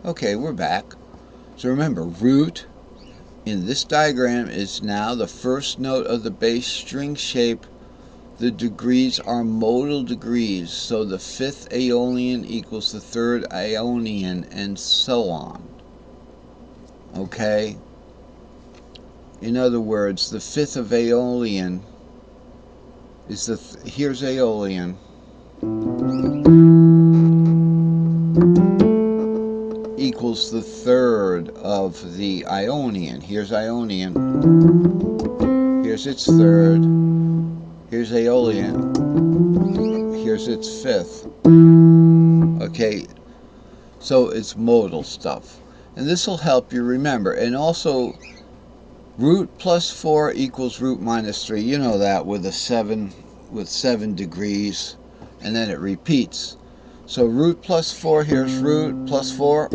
Okay, we're back. So remember, root in this diagram is now the first note of the bass string shape. The degrees are modal degrees, so the fifth Aeolian equals the third Ionian, and so on. Okay? In other words, the fifth of Aeolian is here's Aeolian. Equals the third of the Ionian. Here's Ionian. Here's its third. Here's Aeolian. Here's its fifth. Okay, so it's modal stuff. And this will help you remember. And also, root plus 4 equals root minus 3. You know that with a 7 degrees. And then it repeats. So root plus 4, here's root plus 4.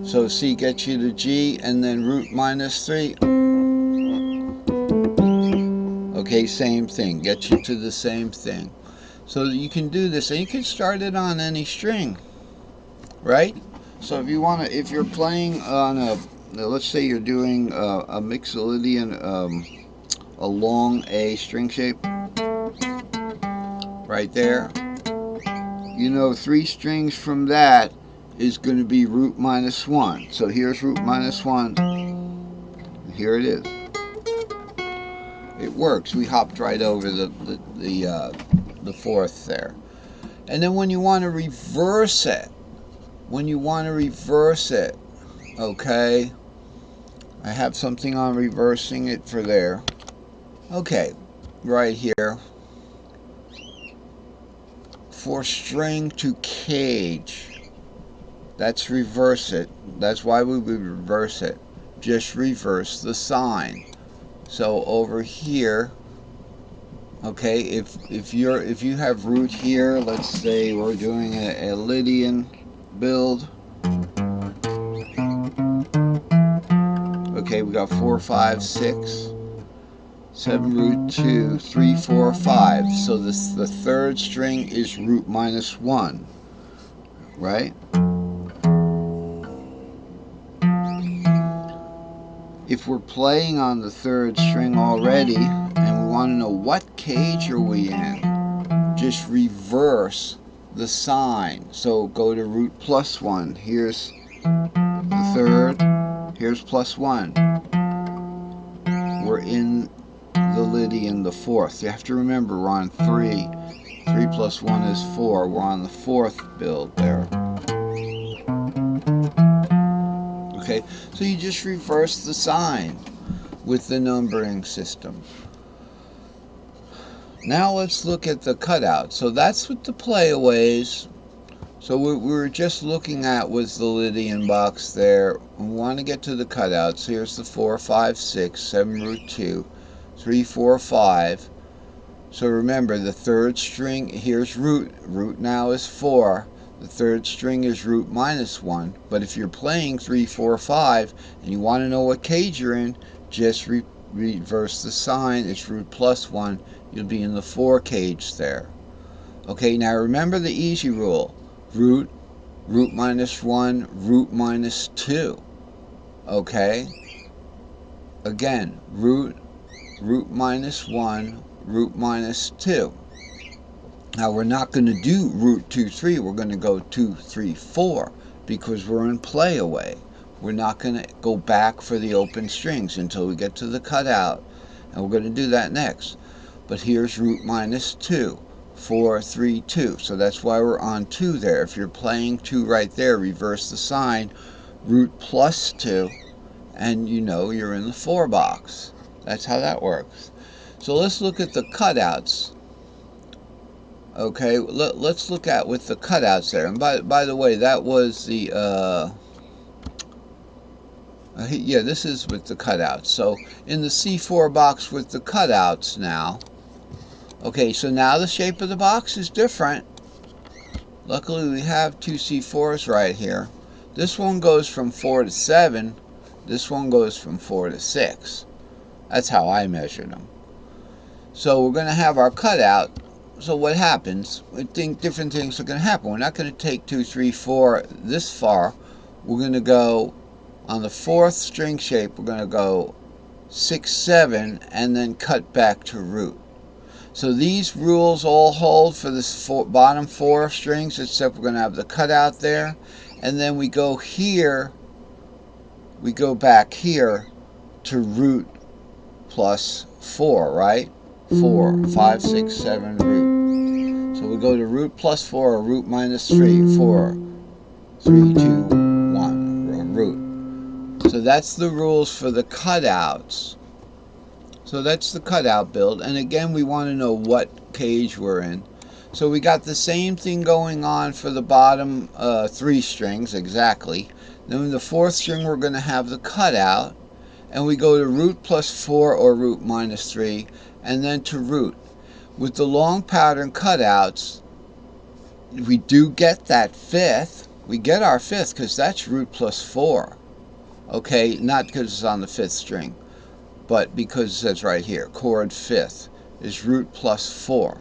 So C gets you to G, and then root minus 3. Okay, same thing. Gets you to the same thing. So you can do this, and you can start it on any string, right? So if you want to, if you're playing on a, let's say you're doing a Mixolydian, a long A string shape, right there. You know, 3 strings from that is going to be root minus 1. So here's root minus 1. And here it is. It works. We hopped right over the fourth there. And then when you want to reverse it, okay, I have something on reversing it for there. Okay, right here. For string to cage, that's reverse it. That's why we would reverse it. Just reverse the sign. So over here, okay, if you have root here, let's say we're doing a Lydian build. Okay, we got 4, 5, 6, 7 root 2, 3, 4, 5. So the third string is root minus 1, right? If we're playing on the third string already and we want to know what cage are we in, just reverse the sign. So go to root plus 1. Here's the third. Here's plus 1. We're in the Lydian, the fourth. You have to remember we're on 3. 3 plus 1 is 4. We're on the fourth build there. Okay, so you just reverse the sign with the numbering system. Now let's look at the cutout. So that's what the playaways. So what we were just looking at was the Lydian box there. We want to get to the cutouts. Here's the 4, 5, 6, 7 root 2, 3, 4, 5. So remember the third string, here's root. Root now is 4. The third string is root minus 1. But if you're playing 3, 4, 5 and you want to know what cage you're in, just reverse the sign. It's root plus 1. You'll be in the 4 cage there. Okay, now remember the easy rule. Root, root minus 1, root minus 2. Okay? Again, root, root minus 1, root minus 2. Now we're not going to do root 2, 3. We're going to go 2, 3, 4 because we're in play away. We're not going to go back for the open strings until we get to the cutout. And we're going to do that next. But here's root minus 2. 4, 3, 2. So that's why we're on 2 there. If you're playing 2 right there, reverse the sign, root plus 2, and you know you're in the 4 box. That's how that works. So let's look at the cutouts. Okay, let's look at with the cutouts there. And by the way, that was the yeah, this is with the cutouts. So in the C4 box with the cutouts now. Okay, so now the shape of the box is different. Luckily we have 2 C4s right here. This one goes from 4 to 7. This one goes from 4 to 6. That's how I measured them. So we're going to have our cutout. so what happens? I think different things are going to happen. We're not going to take 2, 3, 4 this far. We're going to go on the 4th string shape. We're going to go 6, 7, and then cut back to root. So these rules all hold for this bottom 4 strings, except we're going to have the cutout there. And then we go here, we go back here to root plus 4, right? 4, 5, 6, 7, root. So we go to root plus 4 or root minus 3, 4, 3, 2, 1, root. So that's the rules for the cutouts. So that's the cutout build. And again, we want to know what cage we're in. So we got the same thing going on for the bottom 3 strings, exactly. Then in the 4th string, we're going to have the cutout. And we go to root plus 4 or root minus 3, and then to root. With the long pattern cutouts, we do get that 5th. We get our 5th because that's root plus 4. Okay, not because it's on the 5th string, but because it says right here, chord 5th is root plus 4.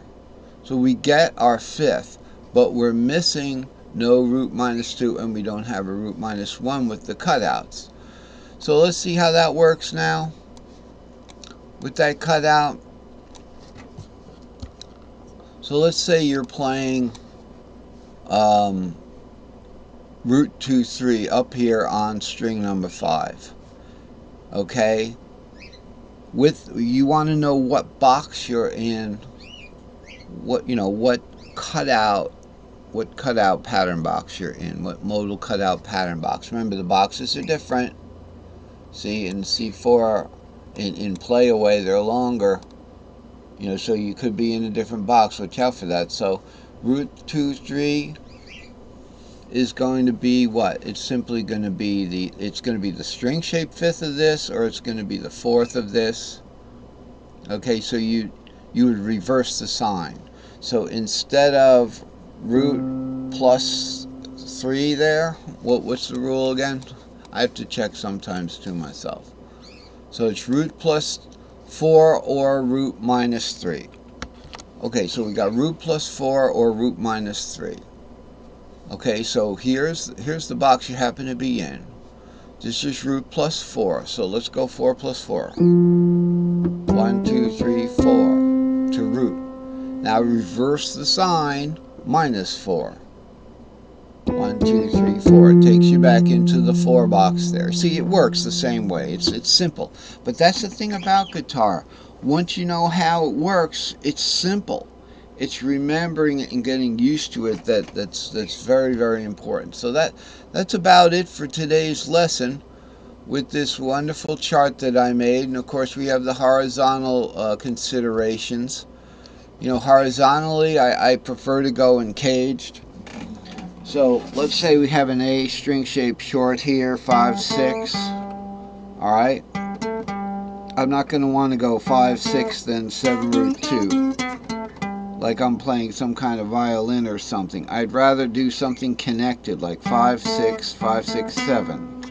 So we get our 5th, but we're missing no root minus 2, and we don't have a root minus 1 with the cutouts. So let's see how that works now with that cutout. So let's say you're playing root 2, 3 up here on string number 5. Okay, you want to know what box you're in, what cutout pattern box you're in, what modal cutout pattern box. Remember, the boxes are different. See, in C4, in play away, they're longer. So you could be in a different box. Watch out for that. So root 2, 3 is going to be what? It's simply going to be the string shape 5th of this, or it's going to be the 4th of this. Okay, so you would reverse the sign. So instead of root plus 3 there, what's the rule again? I have to check sometimes to myself. So it's root plus 4 or root minus 3. Okay, so we got root plus 4 or root minus 3. Okay, so here's the box you happen to be in. This is root plus 4. So let's go 4 plus 4. 1, 2, 3, 4 to root. Now reverse the sign, minus 4. 1, 2, 3, 4. It takes you back into the 4 box there. See, it works the same way. It's simple. But that's the thing about guitar. Once you know how it works, it's simple. It's remembering it and getting used to it that's very, very important. So that's about it for today's lesson with this wonderful chart that I made. And of course, we have the horizontal considerations. Horizontally, I prefer to go in caged. So let's say we have an A string shape short here, 5, 6. Alright. I'm not going to want to go 5, 6, then 7 root 2. Like I'm playing some kind of violin or something. I'd rather do something connected, like 5, 6, 5, 6, 7.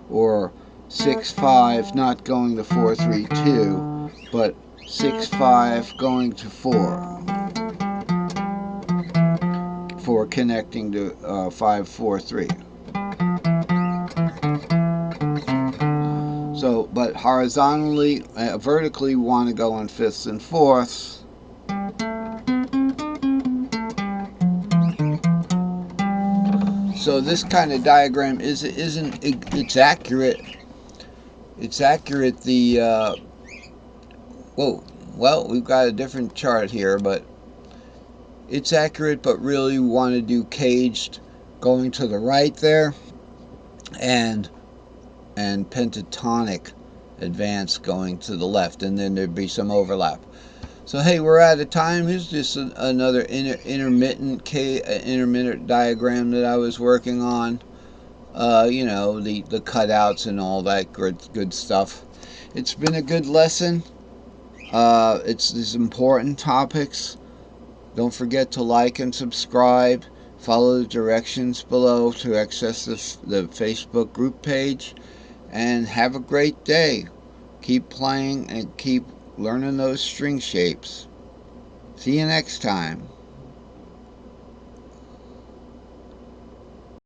Or 6, 5, not going to 4, 3, 2, but 6, 5 going to 4. For connecting to 5, 4, 3. So, but horizontally, vertically, we want to go on 5ths and 4ths. So this kind of diagram it's accurate. It's accurate. Well, we've got a different chart here, but it's accurate, but really we want to do caged going to the right there, and pentatonic advance going to the left, and then there'd be some overlap. So hey, we're out of time. Here's just another intermittent diagram that I was working on. The cutouts and all that good stuff. It's been a good lesson. It's these important topics. Don't forget to like and subscribe. Follow the directions below to access the Facebook group page. And have a great day. Keep playing and keep learning those string shapes. See you next time.